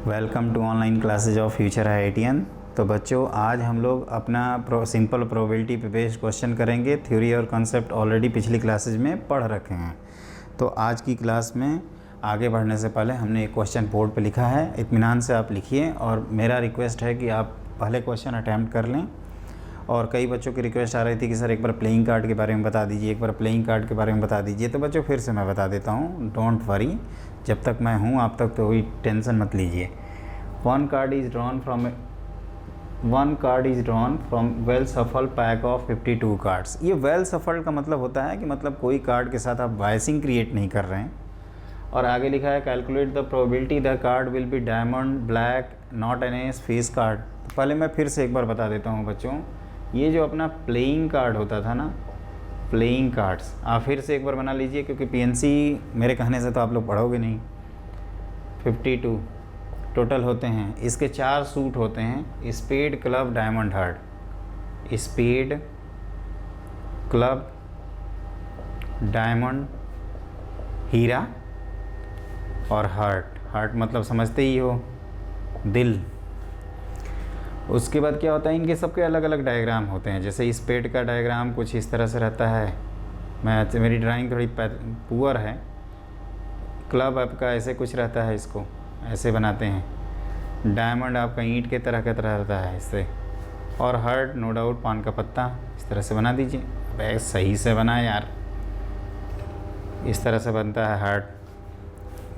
Welcome to online classes of future IITian। तो बच्चों, आज हम लोग अपना सिंपल प्रोबेबिलिटी पे बेस्ड क्वेश्चन करेंगे। थ्योरी और कॉन्सेप्ट ऑलरेडी पिछली क्लासेज में पढ़ रखे हैं। तो आज की क्लास में आगे बढ़ने से पहले हमने एक क्वेश्चन बोर्ड पे लिखा है, इत्मीनान से आप लिखिए। और मेरा रिक्वेस्ट है कि आप पहले क्वेश्चन अटैम्प्ट कर लें। और कई बच्चों की रिक्वेस्ट आ रही थी कि सर एक बार प्लेइंग कार्ड के बारे में बता दीजिए, एक बार प्लेइंग कार्ड के बारे में बता दीजिए। तो बच्चों फिर से मैं बता देता हूँ, डोंट वरी, जब तक मैं हूँ आप तक तो कोई टेंशन मत लीजिए। One card is drawn from well shuffled pack of 52 cards. ये वेल सफल का मतलब होता है कि मतलब कोई कार्ड के साथ आप बायसिंग क्रिएट नहीं कर रहे हैं। और आगे लिखा है calculate the probability the card will be diamond, black, not an S, face card. तो पहले मैं फिर से एक बार बता देता हूँ बच्चों, ये जो अपना प्लेइंग कार्ड होता था ना, प्लेइंग कार्ड्स आप फिर से एक बार बना लीजिए, क्योंकि PNC मेरे कहने से तो आप लोग पढ़ोगे नहीं। 52 टोटल होते हैं। इसके 4 सूट होते हैं, spade, club, diamond, heart. Spade, club, diamond, हीरा और हार्ट। हार्ट मतलब समझते ही हो, दिल। उसके बाद क्या होता है, इनके सबके अलग अलग डायग्राम होते हैं। जैसे स्पेड का डायग्राम कुछ इस तरह से रहता है। मेरी ड्राइंग थोड़ी पुअर है। क्लब आपका ऐसे कुछ रहता है, इसको ऐसे बनाते हैं। डायमंड आपका ईंट के तरह का तरह रहता है इससे। और हार्ट नो डाउट पान का पत्ता, इस तरह से बना दीजिए। अबे सही से बना यार, इस तरह से बनता है हार्ट।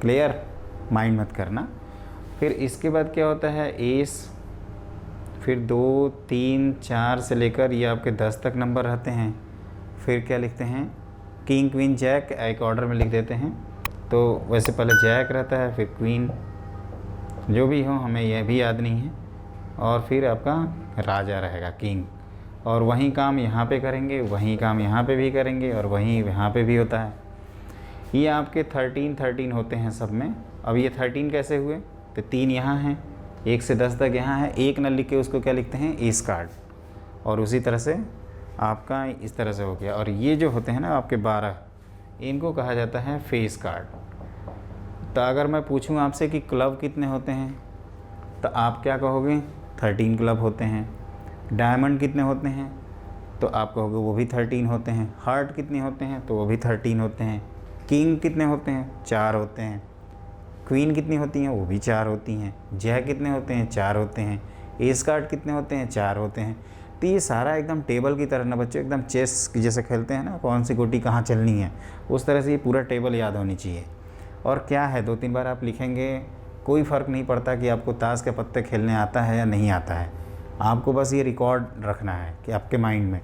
क्लियर, माइंड मत करना। फिर इसके बाद क्या होता है, एस, फिर 2, 3, 4 से लेकर ये आपके 10 तक नंबर रहते हैं। फिर क्या लिखते हैं, किंग, क्वीन, जैक, एक ऑर्डर में लिख देते हैं। तो वैसे पहले जैक रहता है, फिर क्वीन, जो भी हो हमें यह भी याद नहीं है। और फिर आपका राजा रहेगा, किंग। और वही काम यहाँ पे करेंगे, वही काम यहाँ पे भी करेंगे, और वही यहाँ पे भी होता है। ये आपके 13 होते हैं सब में। अब ये 13 कैसे हुए, तो 3 यहाँ हैं, 1 से 10 तक यहाँ है। एक न लिख के उसको क्या लिखते हैं, एस कार्ड। और उसी तरह से आपका इस तरह से हो गया। और ये जो होते हैं ना आपके 12, इनको कहा जाता है फेस कार्ड। तो अगर मैं पूछूं आपसे कि क्लब कितने होते हैं, तो आप क्या कहोगे, 13 क्लब होते हैं। डायमंड कितने होते हैं, तो आप कहोगे वो भी 13 होते हैं। हार्ट कितने होते हैं, तो वो भी 13 होते हैं। किंग कितने होते हैं, 4 होते हैं। क्वीन कितनी होती हैं, वो भी 4 होती हैं। जैक कितने होते हैं, 4 होते हैं। एस कार्ड कितने होते हैं, 4 होते हैं। तो ये सारा एकदम टेबल की तरह ना बच्चों, एकदम चेस जैसे खेलते हैं ना, कौन सी गोटी कहाँ चलनी है, उस तरह से ये पूरा टेबल याद होनी चाहिए। और क्या है, 2-3 बार आप लिखेंगे, कोई फ़र्क नहीं पड़ता कि आपको ताश के पत्ते खेलने आता है या नहीं आता है। आपको बस ये रिकॉर्ड रखना है कि आपके माइंड में।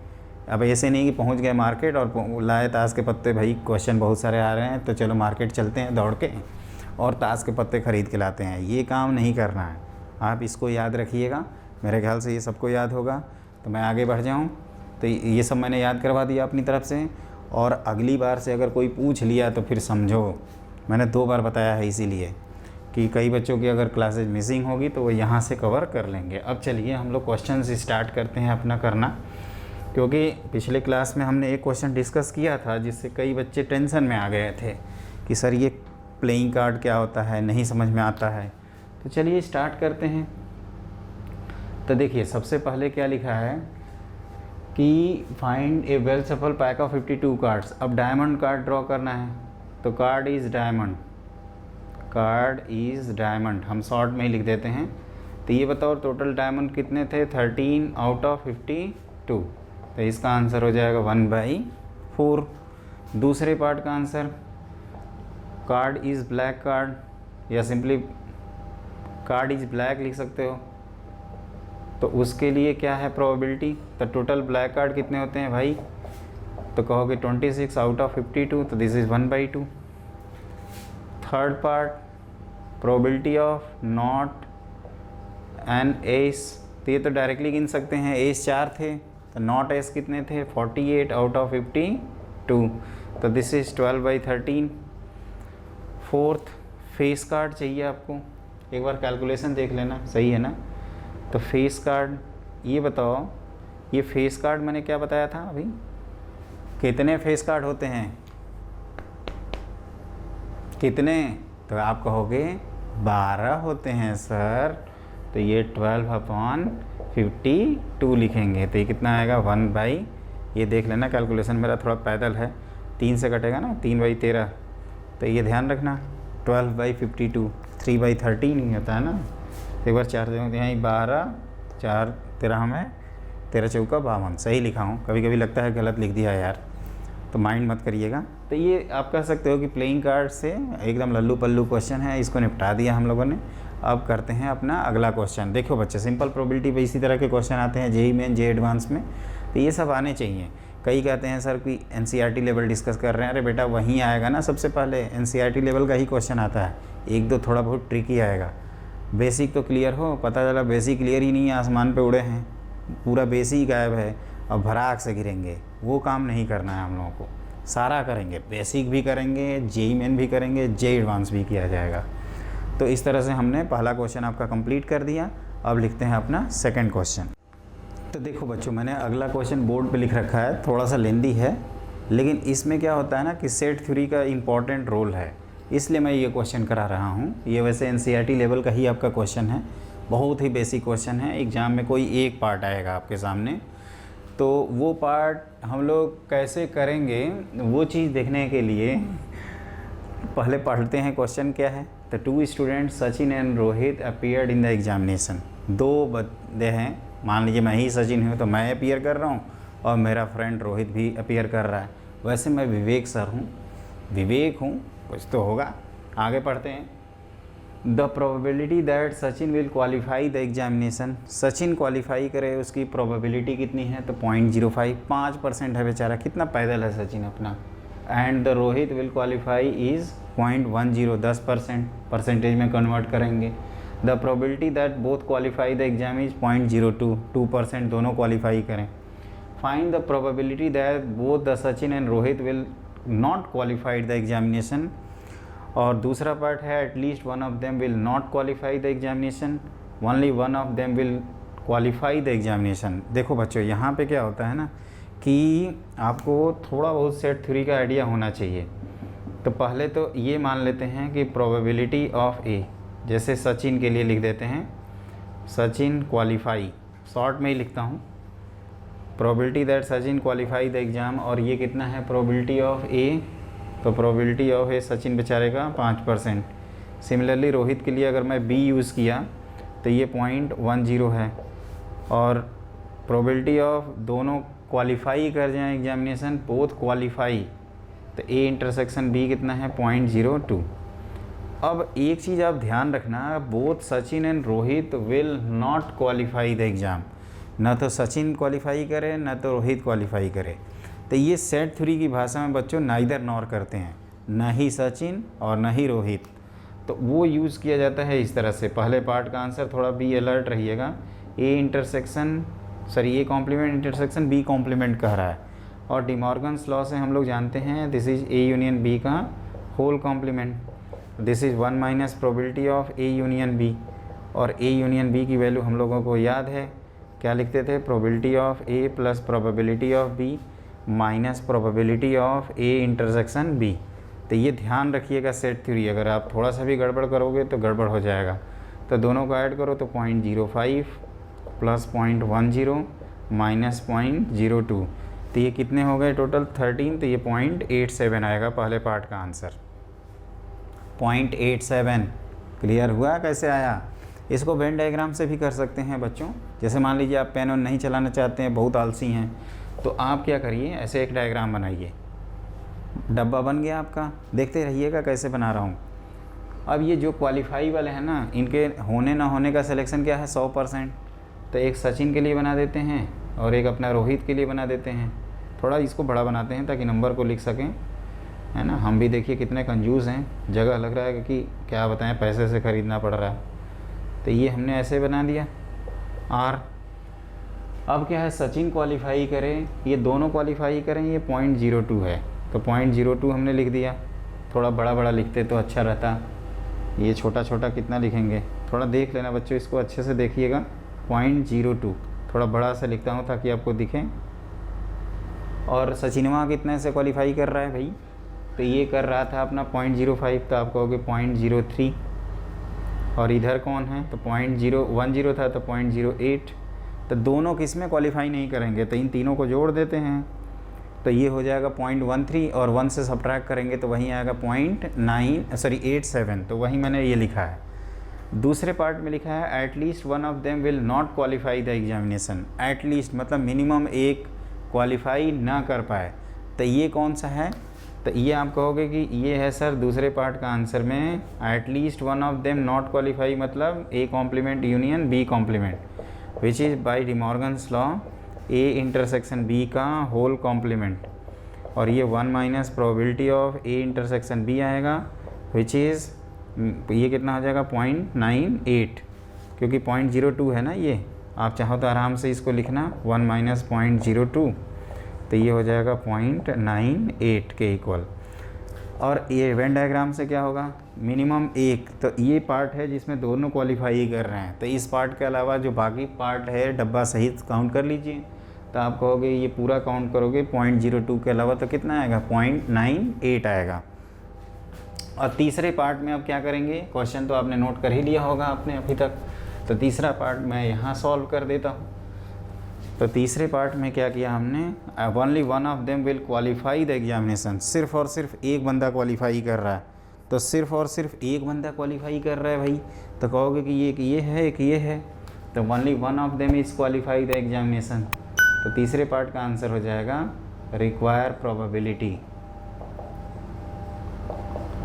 अब ऐसे नहीं कि पहुंच गए मार्केट और लाए ताश के पत्ते, भाई क्वेश्चन बहुत सारे आ रहे हैं तो चलो मार्केट चलते हैं दौड़ के और ताश के पत्ते ख़रीद के लाते हैं। ये काम नहीं करना है। आप इसको याद रखिएगा, मेरे ख्याल से ये सबको याद होगा। तो मैं आगे बढ़ जाऊँ, तो ये सब मैंने याद करवा दिया अपनी तरफ से। और अगली बार से अगर कोई पूछ लिया तो फिर समझो, मैंने 2 बार बताया है, इसीलिए कि कई बच्चों की अगर क्लासेज मिसिंग होगी तो वो यहाँ से कवर कर लेंगे। अब चलिए हम लोग क्वेश्चन स्टार्ट करते हैं अपना करना, क्योंकि पिछले क्लास में हमने एक क्वेश्चन डिस्कस किया था जिससे कई बच्चे टेंशन में आ गए थे कि सर ये प्लेइंग कार्ड क्या होता है, नहीं समझ में आता है। तो चलिए स्टार्ट करते हैं। तो देखिए सबसे पहले क्या लिखा है कि find A well shuffled pack of 52 cards. अब डायमंड कार्ड ड्रॉ करना है, तो card is diamond, card is diamond हम शॉर्ट में ही लिख देते हैं। तो ये बताओ टोटल डायमंड कितने थे, 13 आउट ऑफ 52। तो इसका आंसर हो जाएगा 1/4। दूसरे पार्ट का answer, card is black card, या सिंपली कार्ड इज़ ब्लैक लिख सकते हो। तो उसके लिए क्या है प्रोबेबिलिटी, तो टोटल ब्लैक कार्ड कितने होते हैं भाई, तो कहोगे 26 आउट ऑफ 52, तो this is 1/2। Third part, probability of not and S, तो ये तो डायरेक्टली गिन सकते हैं, एस 4 थे तो नॉट एस कितने थे, 48 आउट ऑफ 52, तो this is 12/13। Fourth, face card चाहिए आपको, एक बार कैलकुलेशन देख लेना, सही है ना। तो फेस कार्ड, ये बताओ, ये फेस कार्ड मैंने क्या बताया था अभी, कितने फेस कार्ड होते हैं, कितने, तो आप कहोगे 12 होते हैं सर, तो ये 12/52 लिखेंगे। तो ये कितना आएगा 1 ये देख लेना, कैलकुलेशन मेरा थोड़ा पैदल है, 3 से कटेगा ना, 3/13। तो ये ध्यान रखना 12/52, 3/13 नहीं होता है ना। एक बार 4 देखो यहाँ 12, 4 13 में 13 चौका 52 सही लिखा हूँ। कभी कभी लगता है गलत लिख दिया यार, तो माइंड मत करिएगा। तो ये आप कह सकते हो कि प्लेइंग कार्ड से एकदम लल्लू पल्लू क्वेश्चन है, इसको निपटा दिया हम लोगों ने। अब करते हैं अपना अगला क्वेश्चन। देखो बच्चे, सिंपल प्रोबेबिलिटी पे इसी तरह के क्वेश्चन आते हैं जेईई मेन, जे एडवांस में, तो ये सब आने चाहिए। कई कहते हैं सर कि एनसीईआरटी लेवल डिस्कस कर रहे हैं, अरे बेटा वहीं आएगा ना, सबसे पहले एनसीईआरटी लेवल का ही क्वेश्चन आता है, एक दो थोड़ा बहुत ट्रिकी आएगा। बेसिक तो क्लियर हो, पता चला बेसिक क्लियर ही नहीं है, आसमान पे उड़े हैं, पूरा बेसिक गायब है और भराक से गिरेंगे, वो काम नहीं करना है हम लोगों को। सारा करेंगे, बेसिक भी करेंगे, जेईई मेन भी करेंगे, जे एडवांस भी किया जाएगा। तो इस तरह से हमने पहला क्वेश्चन आपका कंप्लीट कर दिया। अब लिखते हैं अपना सेकंड क्वेश्चन। तो देखो बच्चों, मैंने अगला क्वेश्चन बोर्ड पे लिख रखा है, थोड़ा सा लेंदी है, लेकिन इसमें क्या होता है ना कि सेट थ्योरी का इम्पॉर्टेंट रोल है, इसलिए मैं ये क्वेश्चन करा रहा हूँ। ये वैसे एनसीईआरटी लेवल का ही आपका क्वेश्चन है, बहुत ही बेसिक क्वेश्चन है। एग्ज़ाम में कोई एक पार्ट आएगा आपके सामने, तो वो पार्ट हम लोग कैसे करेंगे वो चीज़ देखने के लिए पहले पढ़ते हैं क्वेश्चन क्या है। तो 2 students Sachin and Rohit appeared in the examination. 2 बंदे हैं, मान लीजिए मैं ही सचिन हूँ तो मैं अपीयर कर रहा हूँ और मेरा फ्रेंड रोहित भी अपीयर कर रहा है। वैसे मैं विवेक सर हूँ, विवेक हूँ, कुछ तो होगा। आगे पढ़ते हैं। The probability that Sachin will qualify the examination, Sachin qualify करे उसकी प्रोबेबिलिटी कितनी है, तो 0.05, 5% है बेचारा, कितना पैदल है सचिन अपना। And the Rohit will qualify is 0.10, 10%, percentage में कन्वर्ट करेंगे। The probability that both qualify the exam is 0.02, 2% दोनों क्वालिफाई करें। Find the probability that both the Sachin and Rohit will not qualified the examination. और दूसरा पार्ट है at least one of them will not qualify the examination, only one of them will qualify the examination. देखो बच्चों, यहाँ पे क्या होता है ना कि आपको थोड़ा बहुत सेट थ्योरी का आइडिया होना चाहिए। तो पहले तो ये मान लेते हैं कि प्रोबेबिलिटी ऑफ ए, जैसे सचिन के लिए लिख देते हैं सचिन क्वालिफाई, शॉर्ट में ही लिखता हूँ, probability that Sachin qualify the exam. और ये कितना है प्रोबेबिलिटी ऑफ ए, तो प्रोबेबिलिटी ऑफ ए सचिन बेचारे का 5%। सिमिलरली रोहित के लिए अगर मैं बी यूज़ किया तो ये 0.10 है। और प्रोबेबिलिटी ऑफ दोनों क्वालिफाई कर जाएं एग्जामिनेशन, बोथ क्वालिफाई, तो ए इंटरसेक्शन बी कितना है 0.02। अब एक चीज़ आप ध्यान रखना, both Sachin and Rohit will not qualify the exam, न तो सचिन क्वालिफाई करे न तो रोहित क्वालिफाई करे। तो ये सेट थ्योरी की भाषा में बच्चों नाइदर नॉर करते हैं, न ही सचिन और न ही रोहित। तो वो यूज़ किया जाता है इस तरह से। पहले पार्ट का आंसर थोड़ा बी अलर्ट रहिएगा, A intersection sorry A complement intersection B complement कह रहा है। और डिमॉर्गन्स लॉ से हम लोग जानते हैं this is A union B का whole complement, this is 1 minus probability of A union B. और ए यूनियन बी की वैल्यू हम लोगों को याद है, क्या लिखते थे, probability of A plus probability of B minus probability of A intersection B. तो ये ध्यान रखिएगा सेट थ्योरी, अगर आप थोड़ा सा भी गड़बड़ करोगे तो गड़बड़ हो जाएगा। तो दोनों को ऐड करो तो 0.05 प्लस 0.10 माइनस 0.02, तो ये कितने हो गए टोटल 13, तो ये 0.87 आएगा पहले पार्ट का आंसर, 0.87। क्लियर हुआ कैसे आया? इसको वेन डायग्राम से भी कर सकते हैं बच्चों। जैसे मान लीजिए आप पेन नहीं चलाना चाहते हैं, बहुत आलसी हैं, तो आप क्या करिए, ऐसे एक डायग्राम बनाइए। डब्बा बन गया आपका, देखते रहिएगा कैसे बना रहा हूँ। अब ये जो क्वालिफाई वाले हैं ना, इनके होने ना होने का सिलेक्शन क्या है 100%। तो एक सचिन के लिए बना देते हैं और एक अपना रोहित के लिए बना देते हैं। थोड़ा इसको बड़ा बनाते हैं ताकि नंबर को लिख सकें, है ना। हम भी देखिए कितने कंजूस हैं, जगह लग रहा है कि क्या बताएं, पैसे से ख़रीदना पड़ रहा है। तो ये हमने ऐसे बना दिया आर। अब क्या है, सचिन क्वालिफाई करें, ये दोनों क्वालिफाई करें, ये 0.02 है, तो 0.02 हमने लिख दिया। थोड़ा बड़ा बड़ा लिखते तो अच्छा रहता, ये छोटा छोटा कितना लिखेंगे, थोड़ा देख लेना बच्चों, इसको अच्छे से देखिएगा। 0.02 थोड़ा बड़ा सा लिखता हूँ ताकि आपको दिखें। और सचिनवा कितने से क्वालिफाई कर रहा है भाई, तो ये कर रहा था अपना 0.05, तो आप कहोगे 0.03। और इधर कौन है, तो 0.010 था तो 0.08, तो दोनों किस में क्वालिफाई नहीं करेंगे, तो इन तीनों को जोड़ देते हैं, तो ये हो जाएगा 0.13 और 1 से सब्ट्रैक्ट करेंगे तो वहीं आएगा 0.87, तो वही मैंने ये लिखा है। दूसरे पार्ट में लिखा है at least one of them will not qualify the examination. At least मतलब मिनिमम एक क्वालिफाई ना कर पाए, तो ये कौन सा है, तो ये आप कहोगे कि ये है सर दूसरे पार्ट का आंसर में at least one of them not qualify, मतलब A complement union B complement which is by De Morgan's law A intersection B का होल कॉम्प्लीमेंट, और ये 1 minus probability of A intersection B आएगा विच इज़, ये कितना हो जाएगा 0.98, क्योंकि 0.02 है ना ये, आप चाहो तो आराम से इसको लिखना 1 माइनस 0.02, तो ये हो जाएगा 0.98 के इक्वल। और ये वेन डायग्राम से क्या होगा, मिनिमम एक, तो ये पार्ट है जिसमें दोनों क्वालिफाई कर रहे हैं, तो इस पार्ट के अलावा जो बाकी पार्ट है डब्बा सहित काउंट कर लीजिए, तो आप कहोगे ये पूरा काउंट करोगे 0.02 के अलावा तो कितना आएगा 0.98 आएगा। और तीसरे पार्ट में अब क्या करेंगे, क्वेश्चन तो आपने नोट कर ही लिया होगा आपने अभी तक, तो तीसरा पार्ट मैं यहाँ सॉल्व कर देता हूँ। तो तीसरे पार्ट में क्या किया हमने, only one of them will qualify the examination, सिर्फ और सिर्फ एक बंदा क्वालिफाई कर रहा है, तो सिर्फ और सिर्फ एक बंदा क्वालिफाई कर रहा है भाई, तो कहोगे कि ये है एक ये है, तो only one of them is qualify the examination, तो तीसरे पार्ट का आंसर हो जाएगा रिक्वायर प्रोबेबिलिटी।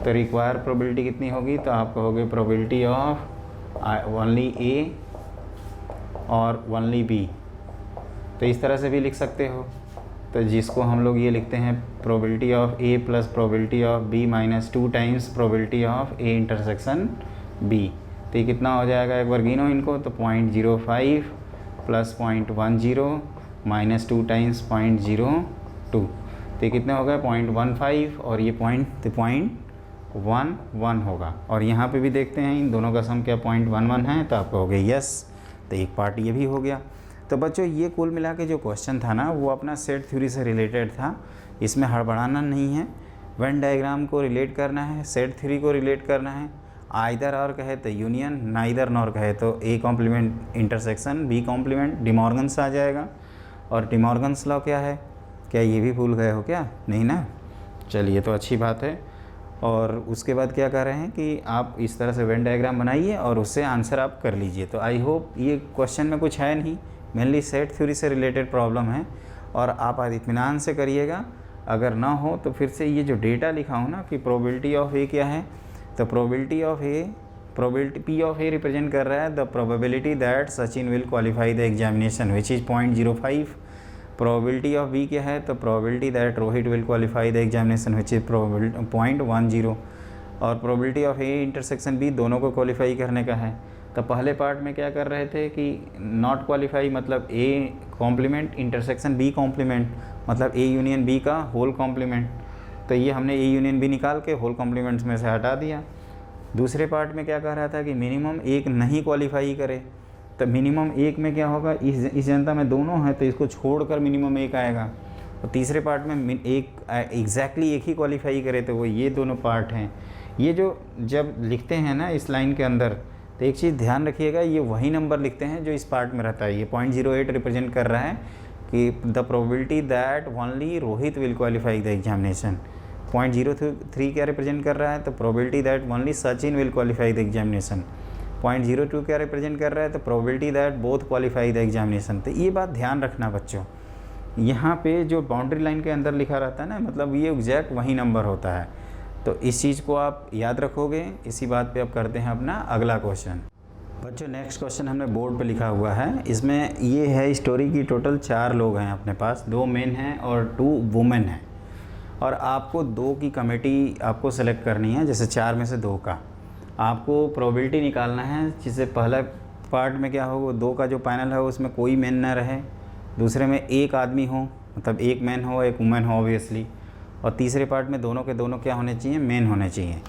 तो रिक्वायर प्रोबेबिलिटी कितनी होगी, तो आप कहोगे प्रोबेबिलिटी ऑफ ओनली ए और ओनली बी, तो इस तरह से भी लिख सकते हो, तो जिसको हम लोग ये लिखते हैं probability of A plus probability of B minus 2 times probability of A intersection B, तो ये कितना हो जाएगा, एक बार गिनो इनको, तो 0.05 प्लस 0.10 माइनस 2 टाइम्स 0.02, तो ये कितने हो गए 0.15 और ये 0.11 होगा। और यहाँ पे भी देखते हैं इन दोनों का सम क्या 0.11 है, तो आप कहोगे यस, तो एक पार्ट ये भी हो गया। तो बच्चों ये कुल मिला के जो क्वेश्चन था ना वो अपना सेट थ्योरी से रिलेटेड था, इसमें हड़बड़ाना नहीं है, वेन डायग्राम को रिलेट करना है, सेट थ्योरी को रिलेट करना है, आइदर और कहे तो यूनियन, नाइदर नॉर कहे तो A complement intersection B complement, De Morgan's आ जाएगा। और डिमॉर्गन्स लॉ क्या है, क्या ये भी भूल गए हो क्या, नहीं ना, चलिए तो अच्छी बात है। और उसके बाद क्या कर रहे हैं कि आप इस तरह से वेन डायग्राम बनाइए और उससे आंसर आप कर लीजिए। तो आई होप ये क्वेश्चन में कुछ है नहीं, मेनली सेट थ्योरी से रिलेटेड प्रॉब्लम है, और आप इत्मीनान से करिएगा, अगर ना हो तो फिर से ये जो डेटा लिखा हो ना कि प्रोबेबिलिटी ऑफ ए क्या है, तो probability of A, probability P of A represent कर रहा है the probability that Sachin will qualify the examination which is 0.05। Probability of B क्या है, तो probability that Rohit will qualify the examination which is 0.10। और probability of A intersection B दोनों को qualify करने का है। तो पहले पार्ट में क्या कर रहे थे कि नॉट क्वालिफाई मतलब A complement intersection B complement, मतलब ए यूनियन बी का होल कॉम्प्लीमेंट, तो ये हमने ए यूनियन बी निकाल के होल कॉम्प्लीमेंट्स में से हटा दिया। दूसरे पार्ट में क्या कह रहा था कि मिनिमम एक नहीं क्वालिफाई करे, तो मिनिमम एक में क्या होगा, इस जनता में दोनों हैं तो इसको छोड़कर मिनिमम एक आएगा। और तीसरे पार्ट में एक एग्जैक्टली एक ही क्वालिफाई करे, तो वो ये दोनों पार्ट हैं। ये जो जब लिखते हैं ना इस लाइन के अंदर, तो एक चीज़ ध्यान रखिएगा, ये वही नंबर लिखते हैं जो इस पार्ट में रहता है। ये 0.08 रिप्रेजेंट कर रहा है कि the probability that only Rohit will qualify the examination. 0.03 क्या रिप्रेजेंट कर रहा है, तो probability that only Sachin will qualify the examination. 0.02 क्या रिप्रेजेंट कर रहा है, तो probability that both qualify the examination. तो ये बात ध्यान रखना बच्चों, यहाँ पे जो बाउंड्री लाइन के अंदर लिखा रहता है ना, मतलब ये एग्जैक्ट वही नंबर होता है। तो इस चीज़ को आप याद रखोगे। इसी बात पे अब करते हैं अपना अगला क्वेश्चन। बच्चों नेक्स्ट क्वेश्चन हमने बोर्ड पे लिखा हुआ है, इसमें ये है स्टोरी की टोटल 4 लोग हैं अपने पास, 2 मेन हैं और 2 वुमेन हैं, और आपको 2 की कमेटी आपको सेलेक्ट करनी है, जैसे 4 में से 2 का आपको प्रोबेबिलिटी निकालना है। जिससे पहला पार्ट में क्या होगा, 2 का जो पैनल है उसमें कोई मेन ना रहे, दूसरे में एक आदमी हो, मतलब एक मैन हो एक वुमेन हो ऑब्वियसली, और तीसरे पार्ट में दोनों के दोनों क्या होने चाहिए, मेन होने चाहिए।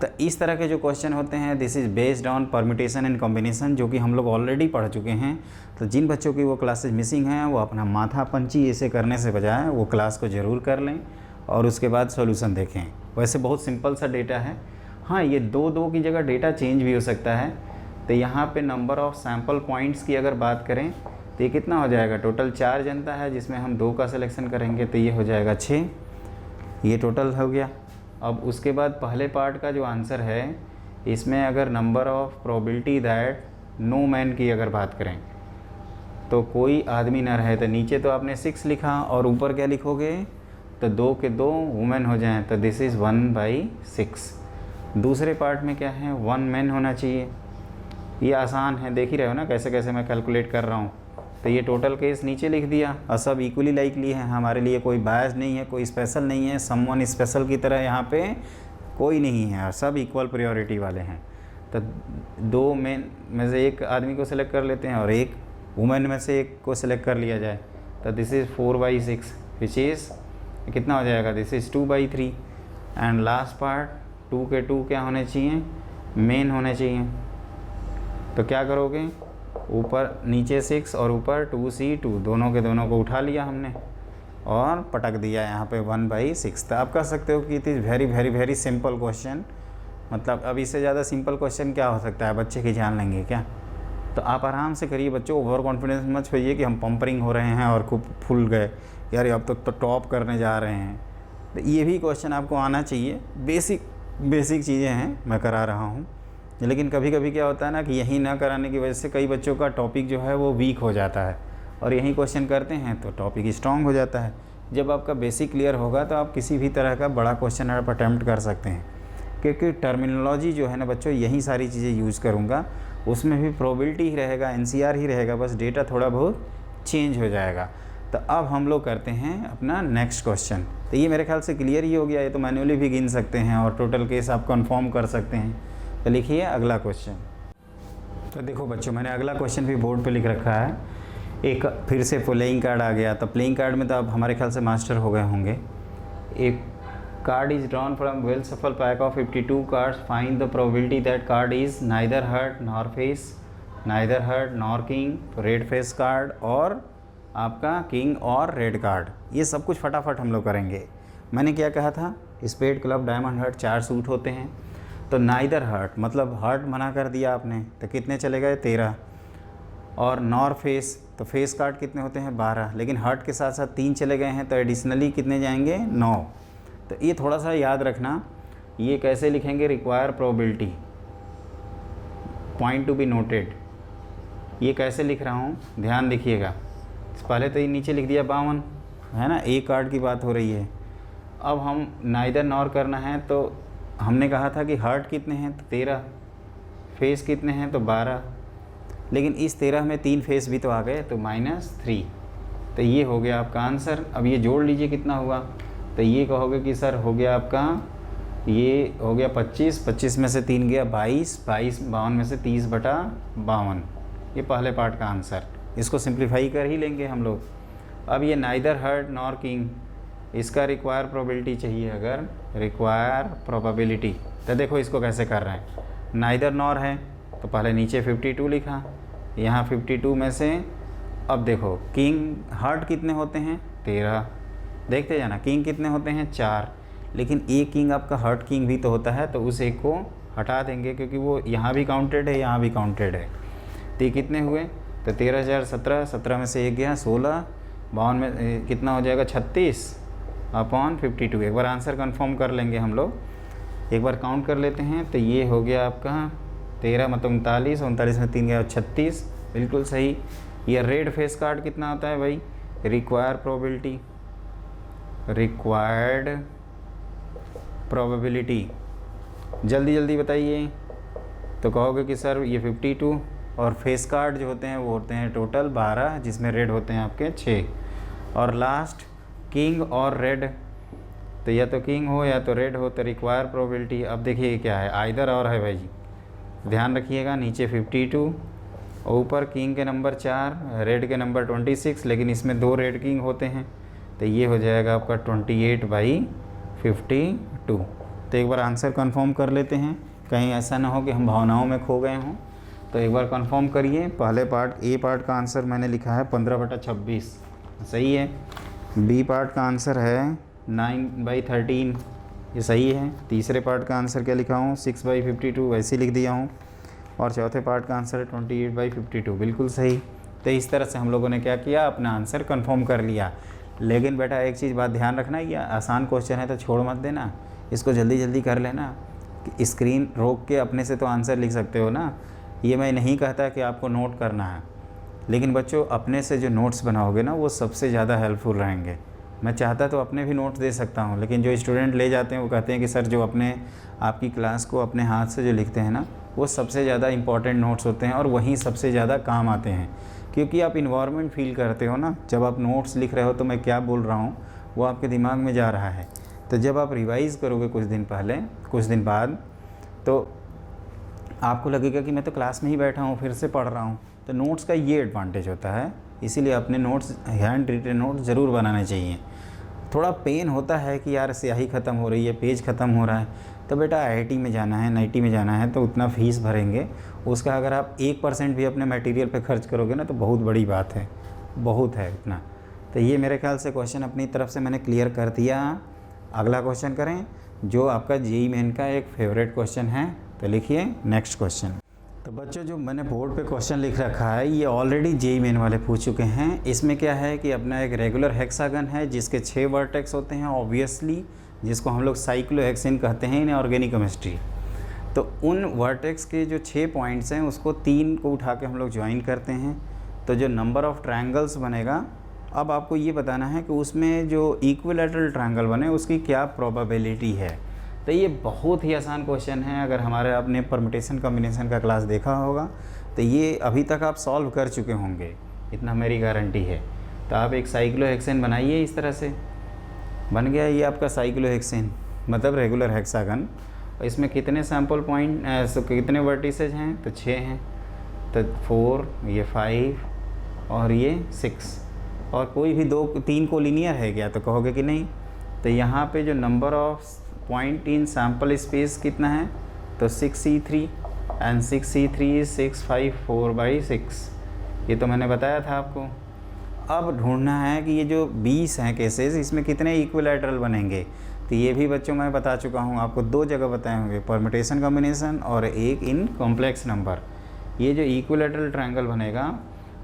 तो इस तरह के जो क्वेश्चन होते हैं this is based on permutation and combination, जो कि हम लोग ऑलरेडी पढ़ चुके हैं। तो जिन बच्चों की वो क्लासेस मिसिंग हैं वो अपना माथा पंची ऐसे करने से बजाय वो क्लास को ज़रूर कर लें और उसके बाद सॉल्यूशन देखें। वैसे बहुत सिंपल सा डेटा है हाँ, ये 2 की जगह डेटा चेंज भी हो सकता है। तो यहाँ पे नंबर ऑफ़ सैम्पल पॉइंट्स की अगर बात करें तो ये कितना हो जाएगा, टोटल 4 जनता है जिसमें हम 2 का सिलेक्शन करेंगे तो ये हो जाएगा 6, ये टोटल हो गया। अब उसके बाद पहले पार्ट का जो आंसर है, इसमें अगर number of probability that no man की अगर बात करें तो कोई आदमी न रहे, तो नीचे तो आपने 6 लिखा और ऊपर क्या लिखोगे, तो 2 के 2 वुमेन हो जाएं, तो दिस इज़ 1/6। दूसरे पार्ट में क्या है, 1 मैन होना चाहिए। ये आसान है, देख ही रहे हो ना कैसे कैसे मैं कैलकुलेट कर रहा हूँ। तो ये टोटल केस नीचे लिख दिया और सब इक्वली लाइकली है, हमारे लिए कोई बायस नहीं है, कोई स्पेशल नहीं है, समवन स्पेशल की तरह यहाँ पे कोई नहीं है और सब इक्वल प्रायोरिटी वाले हैं। तो 2 मैन में से एक आदमी को सिलेक्ट कर लेते हैं और एक वुमेन में से एक को सिलेक्ट कर लिया जाए, तो दिस इज़ 4/6 विच इज़ कितना हो जाएगा, this is 2/3। And last part 2 के 2 क्या होने चाहिए, मेन होने चाहिए। तो क्या करोगे, ऊपर नीचे 6 और ऊपर 2C2 दोनों के दोनों को उठा लिया हमने और पटक दिया यहाँ पे 1/6। तो आप कह सकते हो कि it is very very very simple question. मतलब अब इससे ज़्यादा सिंपल क्वेश्चन क्या हो सकता है, बच्चे की जान लेंगे क्या। तो आप आराम से करिए बच्चों, ओवर कॉन्फिडेंस मत होइए कि हम पंपरिंग हो रहे हैं और खूब फुल गए यार अब तो टॉप करने जा रहे हैं। तो ये भी क्वेश्चन आपको आना चाहिए, बेसिक चीज़ें हैं मैं करा रहा हूँ। लेकिन कभी कभी क्या होता है ना कि यही ना कराने की वजह से कई बच्चों का टॉपिक जो है वो वीक हो जाता है और यही क्वेश्चन करते हैं तो टॉपिक स्ट्रॉन्ग हो जाता है। जब आपका बेसिक क्लियर होगा तो आप किसी भी तरह का बड़ा क्वेश्चन आप अटैम्प्ट कर सकते हैं, क्योंकि टर्मिनोलॉजी जो है ना बच्चों, यही सारी चीज़ें यूज़ करूँगा, उसमें भी प्रोबेबिलिटी ही रहेगा, एनसीआर ही रहेगा, बस डेटा थोड़ा बहुत चेंज हो जाएगा। तो अब हम लोग करते हैं अपना नेक्स्ट क्वेश्चन। तो ये मेरे ख्याल से क्लियर ही हो गया, ये तो मैन्युअली भी गिन सकते हैं और टोटल केस आप कन्फर्म कर सकते हैं। तो लिखिए अगला क्वेश्चन। तो देखो बच्चों, मैंने अगला क्वेश्चन भी बोर्ड पे लिख रखा है। एक फिर से प्लेइंग कार्ड आ गया। तो प्लेइंग कार्ड में तो आप हमारे ख्याल से मास्टर हो गए होंगे। एक card is drawn from well shuffled pack of 52 cards, find the probability that card is neither heart nor face, neither heart nor king, red face card और आपका किंग और रेड कार्ड। ये सब कुछ फटाफट हम लोग करेंगे। मैंने क्या कहा था, spade club diamond heart 4 suit होते हैं। तो नाइदर हार्ट मतलब हार्ट मना कर दिया आपने, तो कितने चले गए 13। और नॉर फेस, तो फेस कार्ड कितने होते हैं 12, लेकिन हार्ट के साथ साथ 3 चले गए हैं तो एडिशनली कितने जाएंगे 9। तो ये थोड़ा सा याद रखना, ये कैसे लिखेंगे, require probability, point to be noted. ये कैसे लिख रहा हूँ ध्यान देखिएगा। पहले तो ये नीचे लिख दिया 52 है ना, एक कार्ड की बात हो रही है। अब हम नाइदर नॉर करना है, तो हमने कहा था कि हार्ट कितने हैं तो 13, फेस कितने हैं तो 12, लेकिन इस 13 में 3 फेस भी तो आ गए तो -3। तो ये हो गया आपका आंसर। अब ये जोड़ लीजिए कितना हुआ, तो ये कहोगे कि सर हो गया आपका, ये हो गया 25, 25 में से 3 गया 22, 52 में से 30/52। ये पहले पार्ट का आंसर। इसको सिंप्लीफाई कर ही लेंगे हम लोग। अब ये नाइदर हार्ट नॉर किंग, इसका रिक्वायर प्रोबेबिलिटी चाहिए। अगर रिक्वायर प्रोबेबिलिटी, तो देखो इसको कैसे कर रहे हैं। नाइदर नॉर है तो पहले नीचे 52 लिखा, यहाँ 52 में से अब देखो किंग हार्ट कितने होते हैं 13, देखते जाना किंग कितने होते हैं 4, लेकिन एक किंग आपका हार्ट किंग भी तो होता है, तो उस एक को हटा देंगे क्योंकि वो यहाँ भी काउंटेड है यहाँ भी काउंटेड है। तो ये कितने हुए, तो 13 17, 17 में से एक गया 16, 52 में कितना हो जाएगा 36/52। एक बार आंसर कंफर्म कर लेंगे हम लोग, एक बार काउंट कर लेते हैं। तो ये हो गया आपका 13 मतलब 39, 39 में 3 गया 36, बिल्कुल सही। ये रेड फेस कार्ड कितना होता है भाई, रिक्वायर प्रोबेबिलिटी, रिक्वायर्ड प्रोबेबिलिटी, जल्दी जल्दी बताइए। तो कहोगे कि सर ये 52, और फेस कार्ड जो होते हैं वो होते हैं टोटल 12, जिसमें रेड होते हैं आपके 6, और लास्ट किंग और रेड, तो या तो किंग हो या तो रेड हो, तो रिक्वायर प्रोबेबिलिटी। अब देखिए क्या है, आइदर और है भाई, ध्यान रखिएगा। नीचे 52, ऊपर किंग के नंबर 4, रेड के नंबर 26, लेकिन इसमें 2 रेड किंग होते हैं, तो ये हो जाएगा आपका 28/52। तो एक बार आंसर कंफर्म कर लेते हैं, कहीं ऐसा ना हो कि हम भावनाओं में खो गए हों। तो एक बार कंफर्म करिए। पहले पार्ट ए पार्ट का आंसर मैंने लिखा है 15/26, सही है। बी पार्ट का आंसर है 9/13, ये सही है। तीसरे पार्ट का आंसर क्या लिखा हूँ 6/52 वैसे लिख दिया हूँ। और चौथे पार्ट का आंसर है 28/52 बिल्कुल सही। तो इस तरह से हम लोगों ने क्या किया, अपना आंसर कंफर्म कर लिया। लेकिन बेटा एक चीज़ बात ध्यान रखना, ये आसान क्वेश्चन है तो छोड़ मत देना, इसको जल्दी जल्दी कर लेना। स्क्रीन रोक के अपने से तो आंसर लिख सकते हो ना, ये मैं नहीं कहता कि आपको नोट करना है, लेकिन बच्चों अपने से जो नोट्स बनाओगे ना वो सबसे ज़्यादा हेल्पफुल रहेंगे। मैं चाहता तो अपने भी नोट्स दे सकता हूँ, लेकिन जो स्टूडेंट ले जाते हैं वो कहते हैं कि सर जो अपने आपकी क्लास को अपने हाथ से जो लिखते हैं ना वो सबसे ज़्यादा इंपॉर्टेंट नोट्स होते हैं और वहीं सबसे ज़्यादा काम आते हैं, क्योंकि आप इन्वायरमेंट फील करते हो ना। जब आप नोट्स लिख रहे हो तो मैं क्या बोल रहा हूँ वो आपके दिमाग में जा रहा है। तो जब आप रिवाइज़ करोगे कुछ दिन बाद, तो आपको लगेगा कि मैं तो क्लास में ही बैठा हूँ फिर से पढ़ रहा हूँ। तो नोट्स का ये एडवांटेज होता है, इसीलिए अपने नोट्स हैंड रिटन नोट्स ज़रूर बनाने चाहिए। थोड़ा पेन होता है कि यार स्याही ख़त्म हो रही है, पेज ख़त्म हो रहा है, तो बेटा IIT में जाना है, NIT में जाना है तो उतना फ़ीस भरेंगे, उसका अगर आप 1% भी अपने मटेरियल पे खर्च करोगे ना तो बहुत बड़ी बात है, बहुत है इतना। तो ये मेरे ख्याल से क्वेश्चन अपनी तरफ से मैंने क्लियर कर दिया। अगला क्वेश्चन करें जो आपका JEE मेन का एक फेवरेट क्वेश्चन है, तो लिखिए नेक्स्ट क्वेश्चन। तो बच्चों जो मैंने बोर्ड पे क्वेश्चन लिख रखा है ये ऑलरेडी JEE मेन वाले पूछ चुके हैं। इसमें क्या है कि अपना एक रेगुलर हेक्सागन है जिसके 6 वर्टेक्स होते हैं ऑब्वियसली, जिसको हम लोग साइक्लोहेक्सेन कहते हैं इन ऑर्गेनिक केमिस्ट्री। तो उन वर्टेक्स के जो 6 पॉइंट्स हैं उसको 3 को उठा के हम लोग ज्वाइन करते हैं, तो जो नंबर ऑफ़ ट्रायंगल्स बनेगा। अब आपको ये बताना है कि उसमें जो इक्विलैटरल ट्रायंगल बने उसकी क्या प्रोबेबिलिटी है। तो ये बहुत ही आसान क्वेश्चन है, अगर हमारे आपने परम्यूटेशन कॉम्बिनेशन का क्लास देखा होगा तो ये अभी तक आप सॉल्व कर चुके होंगे, इतना मेरी गारंटी है। तो आप एक साइक्लोहेक्सेन बनाइए, इस तरह से बन गया ये आपका साइक्लोहेक्सेन मतलब रेगुलर हेक्सागन। इसमें कितने सैम्पल पॉइंट कितने वर्टिसेज हैं, तो 6 हैं, तो 4 ये 5 और ये 6, और कोई भी 2-3 को लीनियर है क्या, तो कहोगे कि नहीं। तो यहाँ पे जो number of point in sample space कितना है, तो 6C3 एंड 6C3 इज 654/6, ये तो मैंने बताया था आपको। अब ढूंढना है कि ये जो 20 हैं केसेस इसमें कितने इक्विलैटरल बनेंगे। तो ये भी बच्चों मैं बता चुका हूँ आपको, 2 जगह बताए होंगे, परम्यूटेशन कॉम्बिनेशन और एक इन कॉम्प्लेक्स नंबर। ये जो इक्विलैटरल ट्रायंगल बनेगा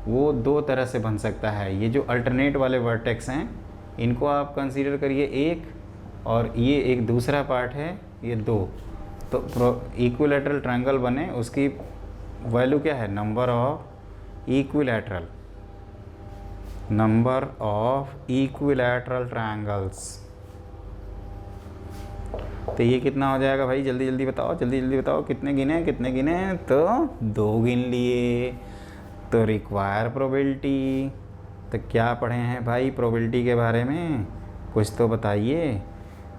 वो 2 तरह से बन सकता है। ये जो अल्टरनेट वाले वर्टेक्स हैं इनको आप कंसीडर करिए एक, और ये एक दूसरा पार्ट है ये 2। तो इक्विलैटरल ट्रायंगल बने उसकी वैल्यू क्या है, नंबर ऑफ इक्विलैटरल ट्रायंगल्स। तो ये कितना हो जाएगा भाई, जल्दी जल्दी बताओ कितने गिने, तो 2 गिन लिए। तो रिक्वायर प्रोबेबिलिटी, तो क्या पढ़े हैं भाई प्रोबेबिलिटी के बारे में, कुछ तो बताइए।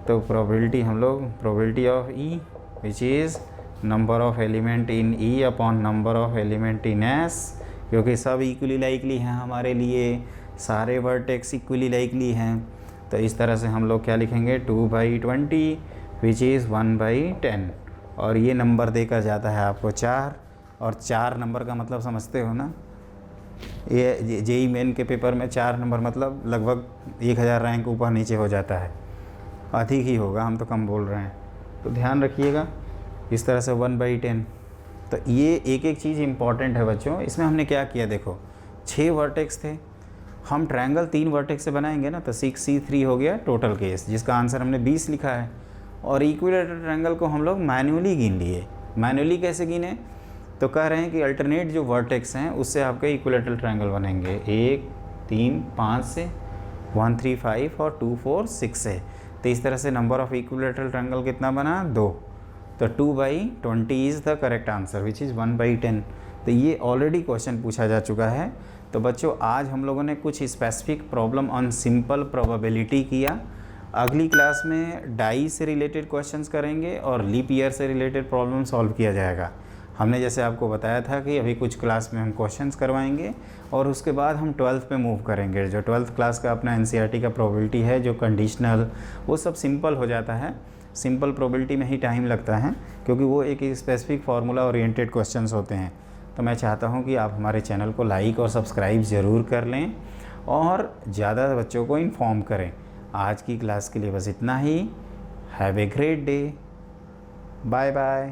तो प्रोबेबिलिटी हम लोग probability of E which is number of element in E upon number of element in S, क्योंकि सब इक्वली लाइकली हैं हमारे लिए, सारे वर्टेक्स इक्वली लाइकली हैं। तो इस तरह से हम लोग क्या लिखेंगे 2/20 विच इज़ 1/10, और ये नंबर देकर जाता है आपको 4, और 4 नंबर का मतलब समझते हो ना, ये JEE मेन के पेपर में 4 नंबर मतलब लगभग 1000 रैंक ऊपर नीचे हो जाता है, अधिक ही होगा, हम तो कम बोल रहे हैं। तो ध्यान रखिएगा इस तरह से 1/10। तो ये एक एक चीज़ इंपॉर्टेंट है बच्चों। इसमें हमने क्या किया देखो, 6 वर्टेक्स थे, हम ट्रायंगल 3 वर्टेक्स से बनाएंगे ना, तो 6C3 हो गया टोटल केस जिसका आंसर हमने 20 लिखा है। और इक्विलैटरल ट्रायंगल को हम लोग मैन्युअली गिन लिए। मैन्युअली कैसे गिने, तो कह रहे हैं कि अल्टरनेट जो वर्टेक्स हैं उससे आपके इक्विलैटरल ट्रायंगल बनेंगे 1 3 5 से, 1 3 5 और 2 4 6 से। तो इस तरह से नंबर ऑफ इक्विलैटरल ट्रायंगल कितना बना 2। तो 2/20 is the correct answer which is 1/10। तो ये ऑलरेडी क्वेश्चन पूछा जा चुका है। तो बच्चों आज हम लोगों ने कुछ specific problem on simple probability किया। अगली क्लास में डाई से रिलेटेड क्वेश्चंस करेंगे और लीप ईयर से रिलेटेड प्रॉब्लम सॉल्व किया जाएगा। हमने जैसे आपको बताया था कि अभी कुछ क्लास में हम क्वेश्चंस करवाएंगे और उसके बाद हम 12th पे मूव करेंगे। जो 12th क्लास का अपना NCERT का प्रोबेबिलिटी है, जो कंडीशनल, वो सब सिंपल हो जाता है। सिंपल प्रोबेबिलिटी में ही टाइम लगता है क्योंकि वो एक स्पेसिफिक फार्मूला ओरिएंटेड क्वेश्चंस होते हैं। तो मैं चाहता हूँ कि आप हमारे चैनल को लाइक और सब्सक्राइब ज़रूर कर लें और ज़्यादा बच्चों को इन्फॉर्म करें। आज की क्लास के लिए बस इतना ही। Have a great day, bye bye.